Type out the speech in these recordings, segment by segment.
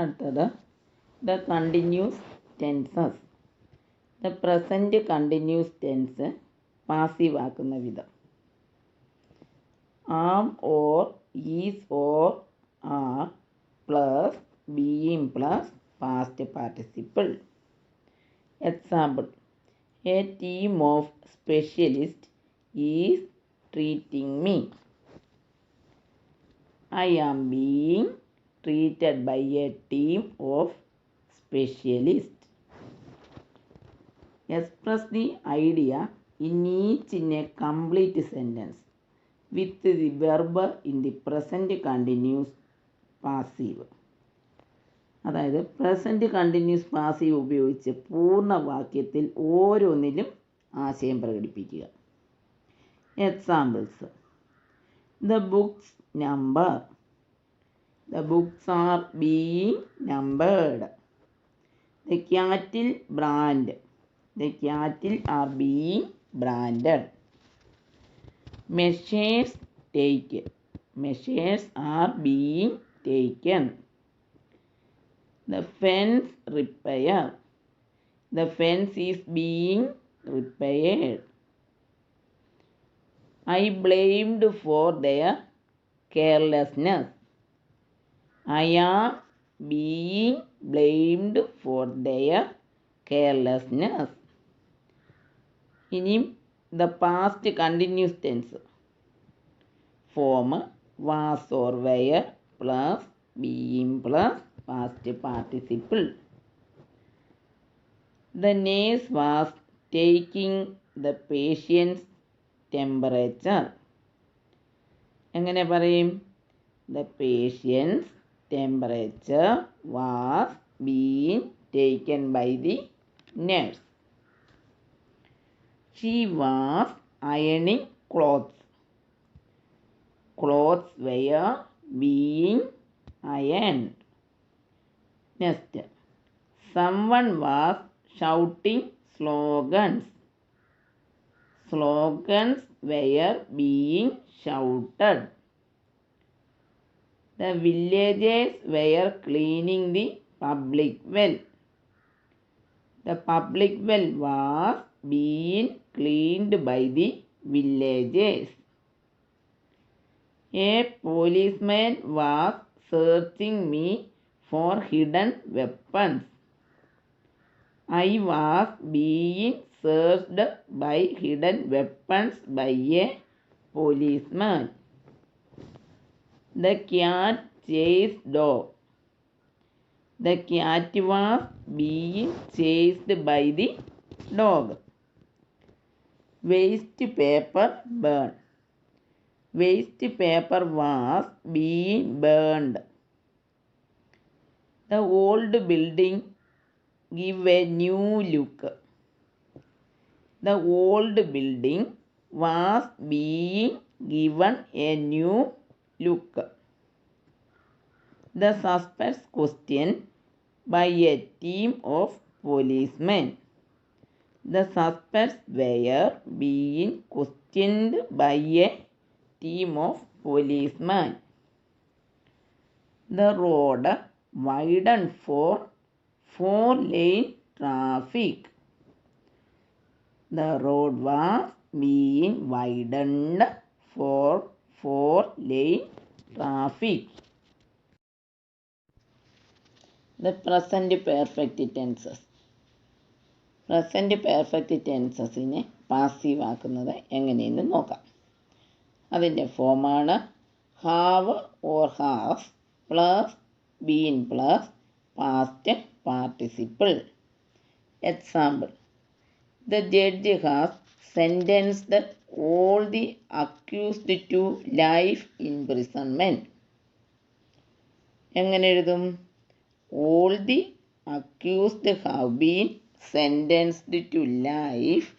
അടുത്തത് the continuous tenses. The present continuous tense passive ആക്കുന്ന വിധം. am or is or are plus being plus past participle. Example: a team of specialists is treating me. I am being treated by a team of specialists. Express the idea in a complete sentence with the verb in the present continuous passive. അതായത് present continuous passive ഉപയോഗിച്ച് പൂർണ്ണവാക്യത്തിൽ ഓരോന്നിലും ആശയം പ്രകടിപ്പിക്കുക. Examples: the books number, the books are being numbered. The cattle brand, the cattle R being branded. Measures take, measures R being taken. The fence repair, the fence is being repaired. I blamed for their carelessness. I am being blamed for their carelessness. ഇനി the past continuous tense form was or were plus being plus past participle. The nurse was taking the patient's temperature. എങ്ങനെ പറയും? The patient's temperature was being taken by the nurse. She was ironing clothes. Clothes were being ironed. Next, someone was shouting slogans. Slogans were being shouted. The villagers were cleaning the public well. The public well was being cleaned by the villagers. A policeman was searching me for hidden weapons. I was being searched by hidden weapons by a policeman. The cat chased dog. The cat was being chased by the dog. Waste paper burn. Waste paper was being burned. The old building give a new look. The old building was being given a new look. The suspects questioned by a team of policemen. The suspects were being questioned by a team of policemen. The road widened for 4-lane traffic. The road was being widened for 4-lane traffic. The present perfect tenses. Present perfect tensesനെ passive ആക്കുന്നത് എങ്ങനെയെന്ന് നോക്കാം. അതിൻ്റെ ഫോമാണ് have or has plus been plus past participle. Example: the judge has sentenced all the accused to life imprisonment. എങ്ങനെ എഴുതും? All the accused have been sentenced to life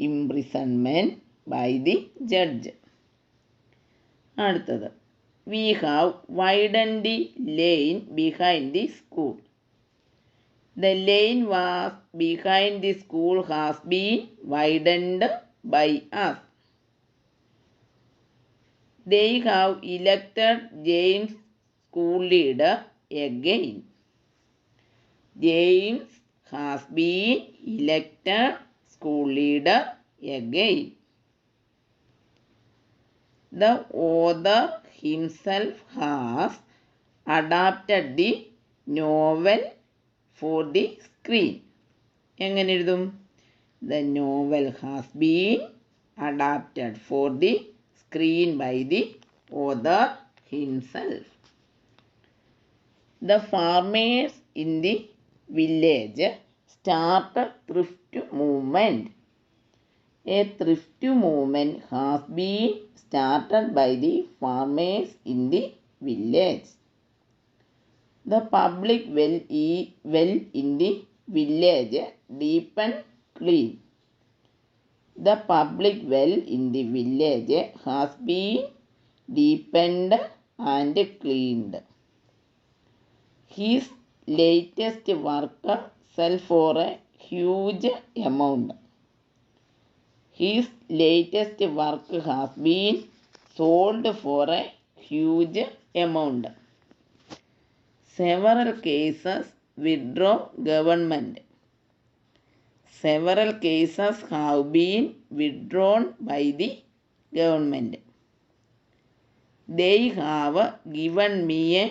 imprisonment by the judge. അടുത്തത്, we have widened the lane behind the school. The lane was behind the school has been widened by us. They have elected James school leader again. James has been elected school leader again. The author himself has adapted the novel for the screen. എങ്ങനെ എഴുതും? The novel has been adapted for the screen by the author himself. The farmers in the village started thrift movement. A thrift movement has been started by the farmers in the village. The public well in the village deep and clean. The public well in the village has been deepened and cleaned. His latest work sells for a huge amount. His latest work has been sold for a huge amount. Several cases withdraw government. Several cases have been withdrawn by the government. They have given me a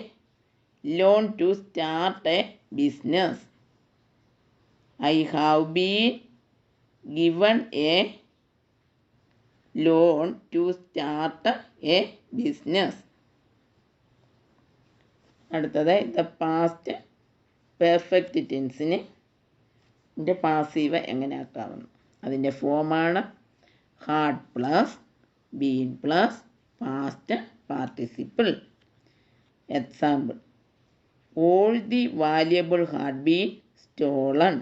loan to start a business. I have been given a loan to start a business. അടുത്തത് the past perfect ടെൻസിന് passive എങ്ങനെ ആക്കാവുന്നു? അതിൻ്റെ ഫോമാണ് had plus been plus past participle. Example: all the valuable had been stolen.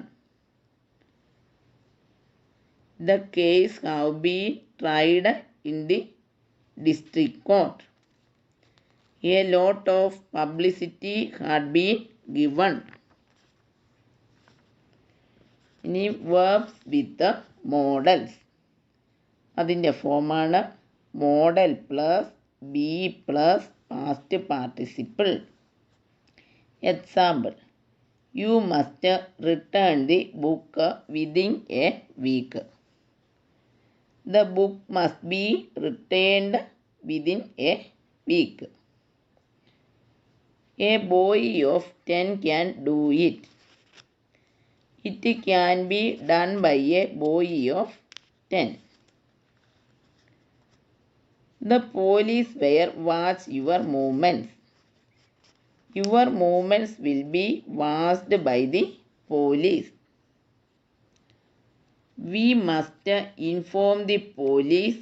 The case have been tried in the district court. A lot of publicity had been given. ഇനി verbs with models. അതിൻ്റെ ഫോമാണ് modal plus be plus past participle. Example: you must return the book within a week. The book must be returned within a week. A boy of 10 can do it. It can be done by a boy of 10. The police will watch your movements. Your movements will be watched by the police. We must inform the police.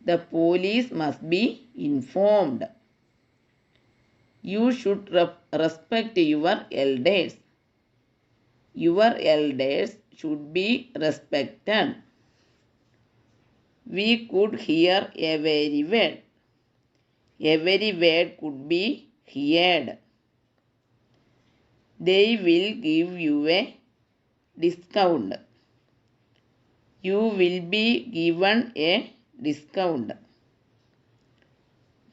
The police must be informed. You should respect your elders. Your elders should be respected. We could hear every word. Every word could be heard. They will give you a discount. You will be given a discount.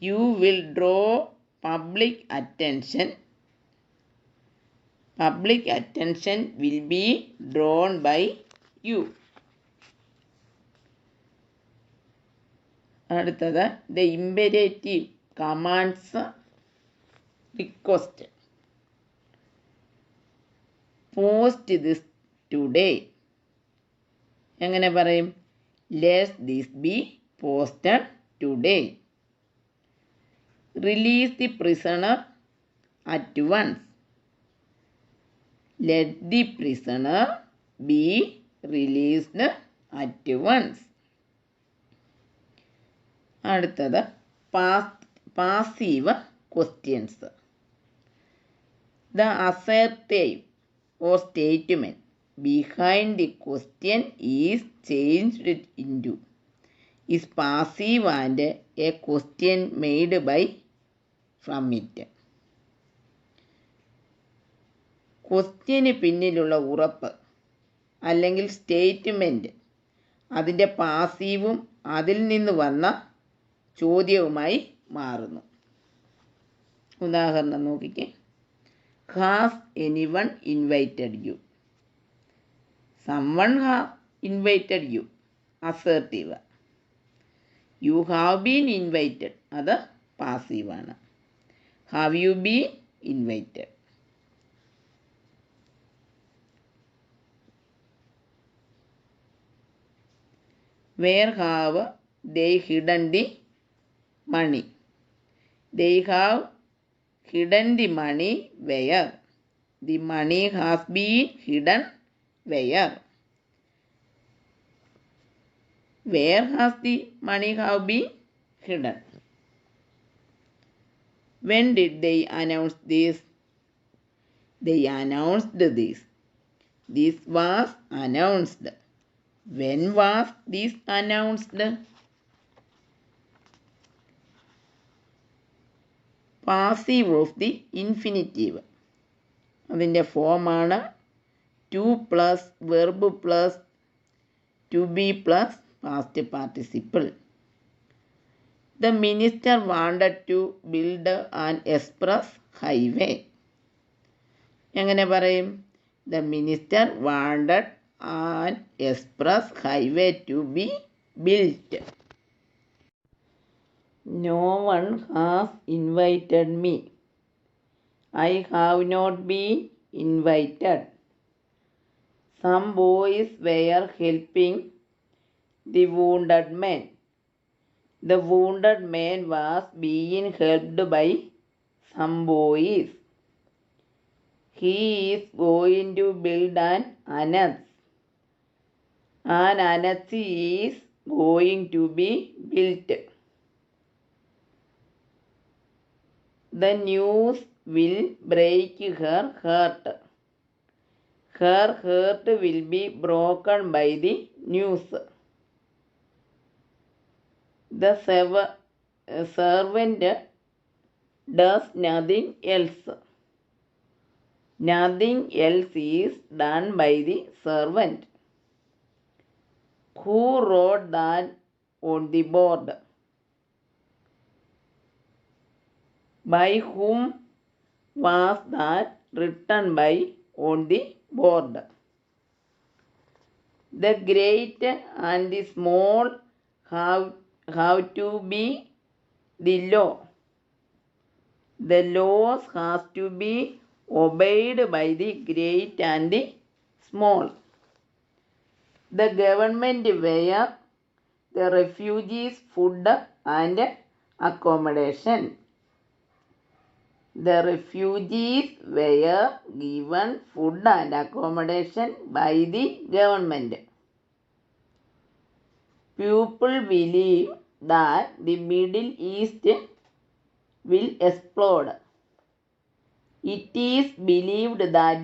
You will draw public attention. Public attention will be drawn by you. അടുത്തത് the imperative commands request. Post this today. എങ്ങനെ പറയും? Let this be posted today. Release the prisoner at once. Let the prisoner be released at once. അടുത്തത് passive questions. The assertive or statement behind the question is changed into is passive and a question made by from it. Question പിന്നിലുള്ള ഉറപ്പ് അല്ലെങ്കിൽ statement അതിൻ്റെ പാസീവും അതിൽ നിന്ന് വന്ന ചോദ്യവുമായി മാറുന്നു. ഉദാഹരണം നോക്കിക്കേ. Has anyone invited you? Someone have invited you, assertive. You have been invited, അത് പാസീവാണ്. Have you been invited? Where have they hidden the money? They have hidden the money where? The money has been hidden where? Where has the money have been hidden? When did they announce this? They announced this. This was announced. When was this announced? Passive of the infinitive. അതിൻ്റെ ഫോമാണ് to plus verb plus to be plus past participle. The minister wanted to build an express highway. എങ്ങനെ പറയും? The minister wanted an express highway to be built. No one has invited me. I have not been invited. Some boys were helping the wounded man. The wounded man was being helped by some boys. He is going to build an annex. An annex is going to be built. The news will break her heart. Her heart will be broken by the news. The servant does nothing else. Nothing else is done by the servant. Who wrote that on the board? By whom was that written by on the board? The great and the small have to be the law. The laws has to be obeyed by the great and the small. The government were the refugees food and accommodation. The refugees were given food and accommodation by the government. People believe that the Middle East will explode. It is believed that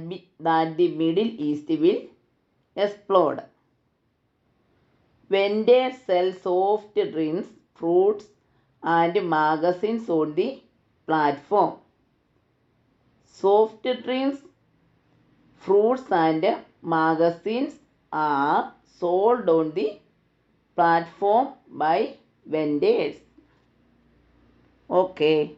the Middle East will explode. Vendors sell soft drinks, fruits, and magazines on the platform. Soft drinks, fruits, and magazines are sold on the platform by vendors. Okay.